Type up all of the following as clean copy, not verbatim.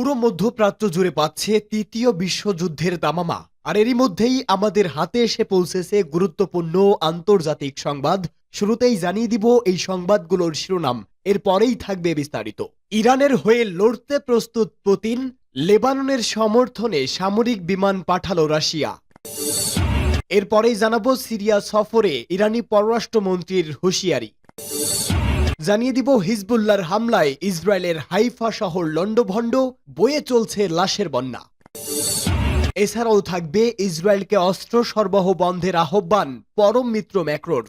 পুরো মধ্যপ্রাচ্য জুড়ে পাচ্ছে তৃতীয় বিশ্বযুদ্ধের দামামা। আর এরই মধ্যেই আমাদের হাতে এসে পৌঁছেছে গুরুত্বপূর্ণ আন্তর্জাতিক সংবাদ। শুরুতেই জানিয়ে দিব এই সংবাদগুলোর শিরোনাম, এরপরেই থাকবে বিস্তারিত। ইরানের হয়ে লড়তে প্রস্তুত পুতিন, লেবাননের সমর্থনে সামরিক বিমান পাঠালো রাশিয়া। এরপরেই জানাবো সিরিয়া সফরে ইরানি পররাষ্ট্রমন্ত্রীর হুঁশিয়ারি। জানিয়ে দিব হিজবুল্লাহর হামলায় ইসরায়েলের হাইফা শহর লন্ডভন্ড, বয়ে চলছে লাশের বন্যা। এছাড়াও থাকবে ইসরায়েলকে অস্ত্র সরবরাহ বন্ধের আহ্বান পরম মিত্র ম্যাক্রোর।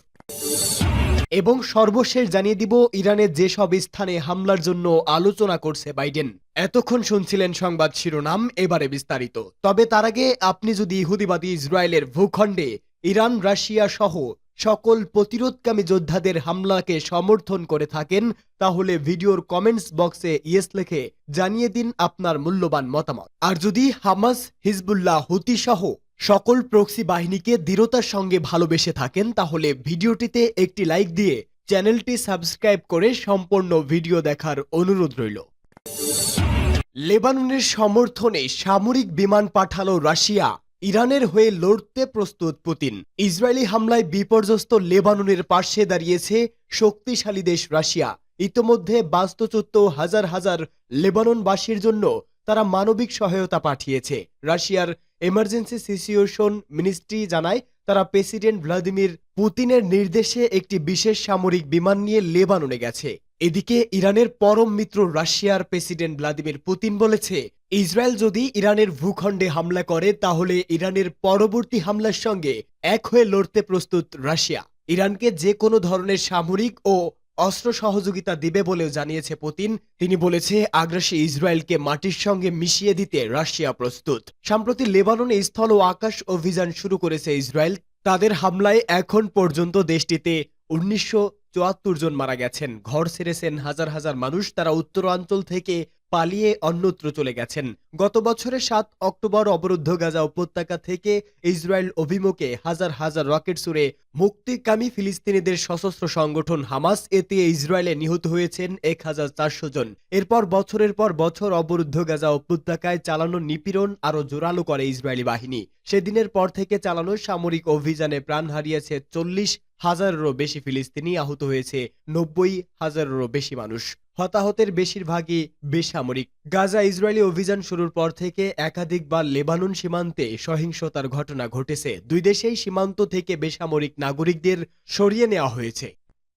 এবং সর্বশেষ জানিয়ে দিব ইরানের যেসব স্থানে হামলার জন্য আলোচনা করছে বাইডেন। এতক্ষণ শুনছিলেন সংবাদ শিরোনাম, এবারে বিস্তারিত। তবে তার আগে আপনি যদি ইহুদিবাদী ইসরায়েলের ভূখণ্ডে ইরান, রাশিয়া সহ সকল প্রতিরোধকামী যোদ্ধাদের হামলাকে সমর্থন করে থাকেন, তাহলে ভিডিওর কমেন্টস বক্সে ইয়েস লিখে জানিয়ে দিন আপনার মূল্যবান মতামত। আর যদি হামাস, হিজবুল্লাহ, হুতি সহ সকল প্রক্সি বাহিনীকে দৃঢ়তার সঙ্গে ভালোবেসে থাকেন, তাহলে ভিডিওটিতে একটি লাইক দিয়ে চ্যানেলটি সাবস্ক্রাইব করে সম্পূর্ণ ভিডিও দেখার অনুরোধ রইল। লেবাননের সমর্থনে সামরিক বিমান পাঠালো রাশিয়া, ইরানের হয়ে লড়তে প্রস্তুত পুতিন। ইসরায়েলি হামলায় বিপর্যস্ত লেবাননের পাশে দাঁড়িয়েছে শক্তিশালী দেশ রাশিয়া। ইতোমধ্যে বাস্তুচ্যুত হাজার হাজার লেবাননবাসীর জন্য তারা মানবিক সহায়তা পাঠিয়েছে। রাশিয়ার এমার্জেন্সি সিচুয়েশন মিনিস্ট্রি জানায়, তারা প্রেসিডেন্ট ভ্লাদিমির পুতিনের নির্দেশে একটি বিশেষ সামরিক বিমান নিয়ে লেবাননে গেছে। এদিকে ইরানের পরম মিত্র রাশিয়ার প্রেসিডেন্ট ভ্লাদিমির পুতিন বলেছে, ইসরায়েল যদি ইরানের ভূখণ্ডে হামলা করে, তাহলে ইরানের পরবর্তী হামলার সঙ্গে এক হয়ে লড়তে প্রস্তুত রাশিয়া। ইরানকে যে কোনো ধরনের সামরিক ও অস্ত্র সহযোগিতা দিবে বলেও জানিয়েছে পুতিন। তিনি বলেছে, আগ্রাসী ইসরায়েলকে মাটির সঙ্গে মিশিয়ে দিতে রাশিয়া প্রস্তুত। সম্প্রতি লেবাননে স্থল ও আকাশ অভিযান শুরু করেছে ইসরায়েল। তাদের হামলায় এখন পর্যন্ত দেশটিতে 1974 জন মারা গেছেন। ঘর ছেড়েছেন হাজার হাজার মানুষ। তারা উত্তরাঞ্চল থেকে পালিয়ে অন্যত্র চলে গেছেন। গত বছরের 7 অক্টোবর অবরুদ্ধ গাজা উপত্যকা থেকে ইসরায়েল অভিমুখে হাজার হাজার রকেট ছুড়ে মুক্তিকামী ফিলিস্তিনিদের সশস্ত্র সংগঠন হামাস, এতে ইসরায়েলে নিহত হয়েছেন 1400 জন। এরপর বছরের পর বছর অবরুদ্ধ গাজা উপত্যকায় চালানো নিপীড়ন আরও জোরালো করে ইসরায়েলি বাহিনী। সেদিনের পর থেকে চালানো সামরিক অভিযানে প্রাণ হারিয়েছে 40,000-এরও বেশি ফিলিস্তিনি, আহত হয়েছে 90,000-এরও বেশি মানুষ। হতাহতের বেশিরভাগই বেসামরিক। গাজা ইসরায়েলি অভিযান শুরুর পর থেকে একাধিকবার লেবানন সীমান্তে সহিংসতার ঘটনা ঘটেছে। দুই দেশেই সীমান্ত থেকে বেসামরিক নাগরিকদের সরিয়ে নেওয়া হয়েছে।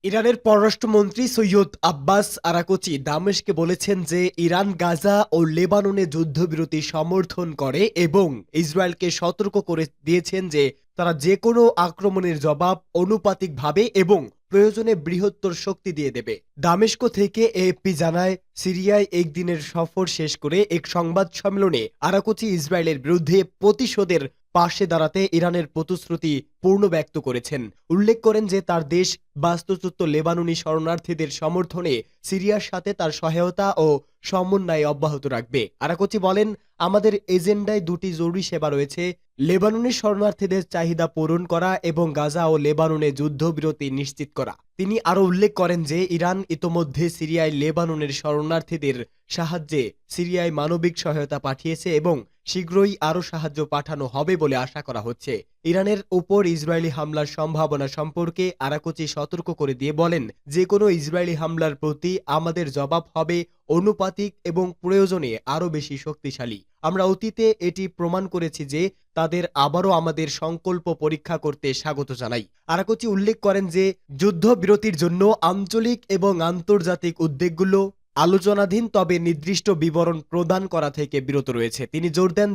ইরানের পররাষ্ট্রমন্ত্রী সৈয়দ আব্বাস আরাকচি দামেস্কে বলেছেন যে ইরান গাজা ও লেবাননে যুদ্ধবিরতি সমর্থন করে এবং ইসরায়েলকে সতর্ক করে দিয়েছেন যে তারা যে কোনো আক্রমণের জবাব অনুপাতিকভাবে এবং প্রয়োজনে বৃহত্তর শক্তি দিয়ে দেবে। দামেস্ক থেকে এএফপি জানায়, সিরিয়ায় একদিনের সফর শেষ করে এক সংবাদ সম্মেলনে আরাকচি ইসরায়েলের বিরুদ্ধে প্রতিশোধের পাশে দাঁড়াতে ইরানের প্রতিশ্রুতি পূর্ণ ব্যক্ত করেছেন। উল্লেখ করেন যে তার দেশ বাস্তুচ্যুত লেবাননি শরণার্থীদের সমর্থনে সিরিয়ার সাথে তার সহায়তা ও সমন্বয় অব্যাহত রাখবে। আরাকচি বলেন, আমাদের এজেন্ডায় দুটি জরুরি সেবা রয়েছে: লেবাননি শরণার্থীদের চাহিদা পূরণ করা এবং গাজা ও লেবাননে যুদ্ধবিরতি নিশ্চিত করা। তিনি আরও উল্লেখ করেন যে ইরান ইতোমধ্যে সিরিয়ায় লেবাননের শরণার্থীদের সাহায্যে সিরিয়ায় মানবিক সহায়তা পাঠিয়েছে এবং শীঘ্রই আরও সাহায্য পাঠানো হবে বলে আশা করা হচ্ছে। ইরানের উপর ইসরায়েলি হামলার সম্ভাবনা সম্পর্কে আরাকচি সতর্ক করে দিয়ে বলেন, যে কোনো ইসরায়েলি হামলার প্রতি আমাদের জবাব হবে অনুপাতিক এবং প্রয়োজনে আরও বেশি শক্তিশালী। আমরা অতীতে এটি প্রমাণ করেছি যে তাদের আবারও আমাদের সংকল্প পরীক্ষা করতে স্বাগত জানাই। আরাকচি উল্লেখ করেন যে যুদ্ধবিরতির জন্য আঞ্চলিক এবং আন্তর্জাতিক উদ্যোগগুলো আলোচনাধীন, তবে নির্দিষ্ট বিবরণ প্রদান করা থেকে বিরত রয়েছে। তিনি জোর দেন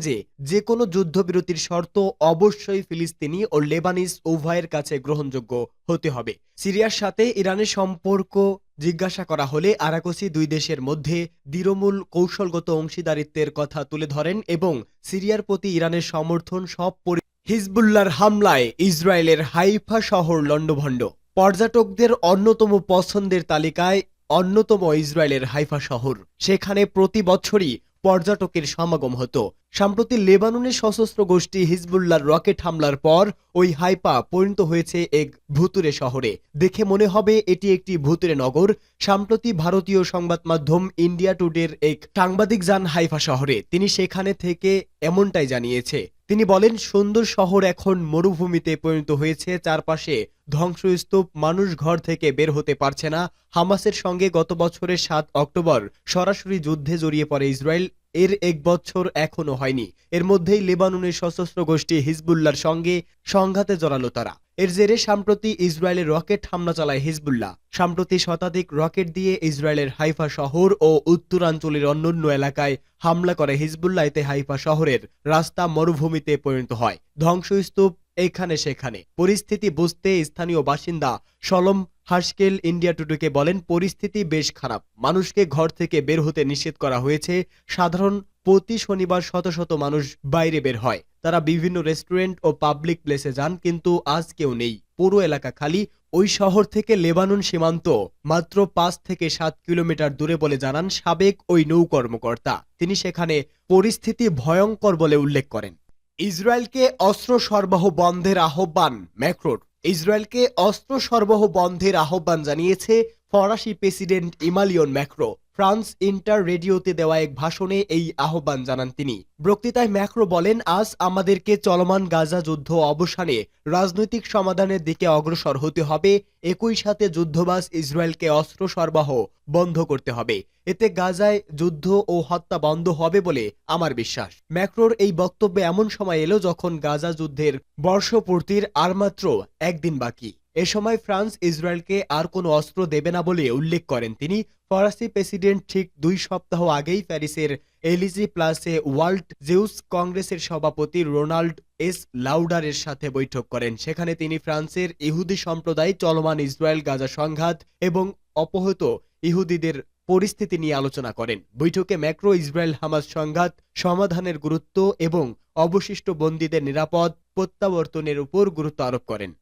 যে কোনো যুদ্ধবিরতির শর্ত অবশ্যই ফিলিস্তিনি ও লেবানিজ উভয়ের কাছে গ্রহণযোগ্য হতে হবে। সিরিয়ার সাথে ইরানের সম্পর্ক জিজ্ঞাসা করা হলে আরাকচি দুই দেশের মধ্যে দৃঢ়মূল কৌশলগত অংশীদারিত্বের কথা তুলে ধরেন এবং সিরিয়ার প্রতি ইরানের সমর্থন সব হিজবুল্লাহর হামলায় ইসরায়েলের হাইফা শহর লন্ডভন্ড। পর্যটকদের অন্যতম পছন্দের তালিকায় অন্যতম ইসরায়েলের হাইফা শহর। সেখানে প্রতি বছরই পর্যটকের সমাগম হতো। সম্প্রতি লেবাননের সশস্ত্র গোষ্ঠী হিজবুল্লাহর রকেট হামলার পর ওই হাইফা পরিণত হয়েছে এক ভুতুড়ে শহরে। দেখে মনে হবে এটি একটি ভুতুড়ে নগর। সম্প্রতি ভারতীয় সংবাদ মাধ্যম ইন্ডিয়া টুডের এক সাংবাদিক যান হাইফা শহরে। তিনি সেখানে থেকে এমনটাই জানিয়েছে। তিনি বলেন, সুন্দর শহর এখন মরুভূমিতে পরিণত হয়েছে, চারপাশে ধ্বংসস্তূপ, মানুষ ঘর থেকে বের হতে পারছে না। হামাসের সঙ্গে গত বছরের 7 অক্টোবর সরাসরি যুদ্ধে জড়িয়ে পড়ে ইসরায়েল। এর 1 বছর এখনো হয়নি। এর মধ্যেই লেবাননের সশস্ত্র গোষ্ঠী হিজবুল্লাহর সঙ্গে সংঘাতে জড়ালো তারা। এর জেরে সম্প্রতি ইসরায়েলের রকেট হামলা চালায় হিজবুল্লাহ। সম্প্রতি শতাধিক রকেট দিয়ে ইসরায়েলের হাইফা শহর ও উত্তরাঞ্চলের অন্যান্য এলাকায় হামলা করে হিজবুল্লাহ। এতে হাইফা শহরের রাস্তা মরুভূমিতে পরিণত হয়, ধ্বংসস্তূপ এখানে সেখানে। পরিস্থিতি বুঝতে স্থানীয় বাসিন্দা সলম হাসকেল ইন্ডিয়া টুডেকে বলেন, পরিস্থিতি বেশ খারাপ। মানুষকে ঘর থেকে বের হতে নিষেধ করা হয়েছে। সাধারণ প্রতি শনিবার শত শত মানুষ বাইরে বের হয়। তারা বিভিন্ন রেস্টুরেন্ট ও পাবলিক প্লেসে যান, কিন্তু আজ কেউ নেই। পুরো এলাকা খালি। ওই শহর থেকে লেবানন সীমান্ত মাত্র 5 থেকে 7 কিলোমিটার দূরে বলে জানান সাবেক ওই নৌ কর্মকর্তা। তিনি সেখানে পরিস্থিতি ভয়ঙ্কর বলে উল্লেখ করেন। ইসরায়েলকে অস্ত্র সরবরাহ বন্ধের আহ্বান ম্যাক্রোর। ইসরায়েলকে অস্ত্র সরবরাহ বন্ধের আহ্বান জানিয়েছে ফরাসি president Emmanuel Macron. France Inter রেডিওতে দেওয়া এক ভাষণে এই আহ্বান জানান তিনি। বক্তৃতায় ম্যাক্রো বলেন, আজ আমাদেরকে চলমান গাজা যুদ্ধ অবসানে রাজনৈতিক সমাধানের দিকে অগ্রসর হতে হবে। একই সাথে যুদ্ধবাজ ইসরায়েলকে অস্ত্র সরবরাহ বন্ধ করতে হবে। এতে গাজায় যুদ্ধ ও হত্যা বন্ধ হবে বলে আমার বিশ্বাস। ম্যাক্রোর এই বক্তব্য এমন সময় এলো যখন গাজা যুদ্ধের বর্ষপূর্তির আর মাত্র একদিন বাকি। এ সময় ফ্রান্স ইসরায়েলকে আর কোনো অস্ত্র দেবে না বলে উল্লেখ করেন তিনি। ফরাসি প্রেসিডেন্ট ঠিক 2 সপ্তাহ আগেই প্যারিসের এলিজি প্লাসে ওয়ার্ল্ড জেউস কংগ্রেসের সভাপতি রোনাল্ড এস লাউডারের সাথে বৈঠক করেন। সেখানে তিনি ফ্রান্সের ইহুদি সম্প্রদায়, চলমান ইসরায়েল গাজা সংঘাত এবং অপহৃত ইহুদিদের পরিস্থিতি নিয়ে আলোচনা করেন। বৈঠকে ম্যাক্রো ইসরায়েল হামাস সংঘাত সমাধানের গুরুত্ব এবং অবশিষ্ট বন্দীদের নিরাপদ প্রত্যাবর্তনের উপর গুরুত্ব আরোপ করেন।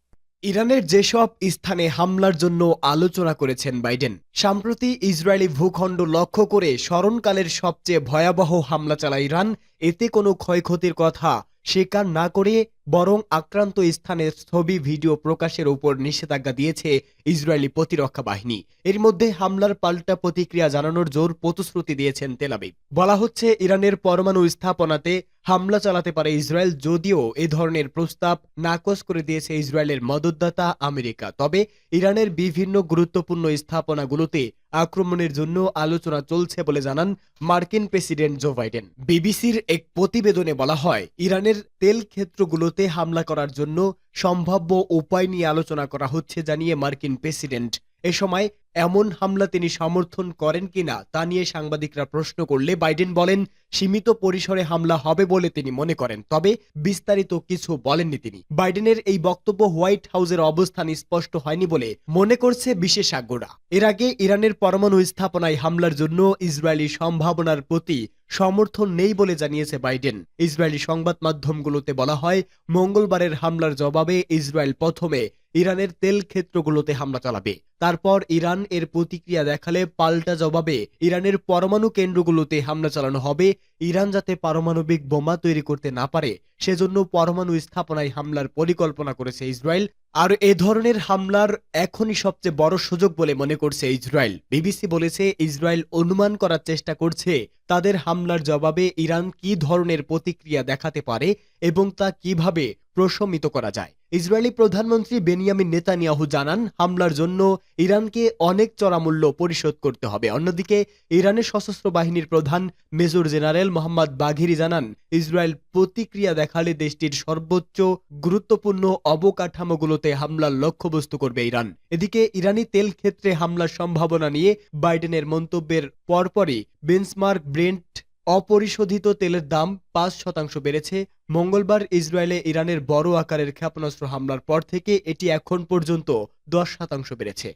ইরানের যেসব স্থানে হামলার জন্য আলোচনা করেছেন বাইডেন। সম্প্রতি ইসরায়েলি ভূখণ্ড লক্ষ্য করে স্মরণকালের সবচেয়ে ভয়াবহ হামলা চালায় ইরান। এতে কোনো ক্ষয়ক্ষতির কথা স্বীকার না করে বরং আক্রান্ত স্থানের ছবি ভিডিও প্রকাশের উপর নিষেধাজ্ঞা দিয়েছে ইসরায়েলি প্রতিরক্ষা বাহিনী। এর মধ্যে হামলার পাল্টা প্রতিক্রিয়া জানানোর জোর প্রতিশ্রুতি দিয়েছেন তেল আবিব। বলা হচ্ছে, ইরানের পরমাণু স্থাপনাতে হামলা চালাতে পারে ইসরায়েল, যদিও এ ধরনের প্রস্তাব নাকচ করে দিয়েছে ইসরায়েলের মদতদাতা আমেরিকা। তবে ইরানের বিভিন্ন গুরুত্বপূর্ণ স্থাপনাগুলোতে আক্রমণের জন্য আলোচনা চলছে বলে জানান মার্কিন প্রেসিডেন্ট জো বাইডেন। বিবিসির এক প্রতিবেদনে বলা হয়, ইরানের তেল ক্ষেত্রগুলোতে হামলা করার জন্য সম্ভাব্য উপায় নিয়ে আলোচনা করা হচ্ছে জানিয়ে মার্কিন প্রেসিডেন্ট এ সময় এমন হামলা তিনি সমর্থন করেন কিনা তা নিয়ে সাংবাদিকরা প্রশ্ন করলে বাইডেন বলেন, সীমিত পরিসরে হামলা হবে বলে তিনি মনে করেন, তবে বিস্তারিত কিছু বলেননি তিনি। বাইডেনের এই বক্তব্য হোয়াইট হাউসের অবস্থান স্পষ্ট হয়নি বলে মনে করছে বিশেষজ্ঞরা। এর আগে ইরানের পরমাণু স্থাপনায় হামলার জন্য ইসরায়েলি সম্ভাবনার প্রতি সমর্থন নেই বলে জানিয়েছে বাইডেন। ইসরায়েলি সংবাদ মাধ্যমগুলোতে বলা হয়, মঙ্গলবারের হামলার জবাবে ইসরায়েল প্রথমে ইরানের তেল ক্ষেত্রগুলোতে হামলা চালাবে। তারপর ইরান এর প্রতিক্রিয়া দেখালে পাল্টা জবাবে ইরানের পরমাণু কেন্দ্রগুলোতে হামলা চালানো হবে। ইরান যাতে পারমাণবিক বোমা তৈরি করতে না পারে সেজন্য পরমাণু স্থাপনায় হামলার পরিকল্পনা করেছে ইসরায়েল। আর এ ধরনের হামলার এখনই সবচেয়ে বড় সুযোগ বলে মনে করছে ইসরায়েল। বিবিসি বলেছে, ইসরায়েল অনুমান করার চেষ্টা করছে তাদের হামলার জবাবে ইরান কি ধরনের প্রতিক্রিয়া দেখাতে পারে এবং তা কিভাবে প্রশমিত করা যায়। ইসরায়েলি প্রধানমন্ত্রী বেনিয়ামিন নেতানিয়াহু জানান, হামলার জন্য ইরানকে অনেক চড়া মূল্য পরিশোধ করতে হবে। অন্যদিকে ইরানের সশস্ত্র বাহিনীর প্রধান মেজর জেনারেল মোহাম্মদ বাঘিরি জানান, ইসরায়েল প্রতিক্রিয়া দেখালে দেশটির সর্বোচ্চ গুরুত্বপূর্ণ অবকাঠামোগুলোতে হামলার লক্ষ্যবস্তু করবে ইরান। এদিকে ইরানি তেল ক্ষেত্রে হামলার সম্ভাবনা নিয়ে বাইডেনের মন্তব্যের পরপরই বেঞ্চমার্ক ব্রেন্ট অপরিশোধিত তেলের দাম 5% বেড়েছে। মঙ্গলবার ইসরায়েলে ইরানের বড় আকারের ক্ষেপণাস্ত্র হামলার পর থেকে এটি এখন পর্যন্ত 10% বেড়েছে।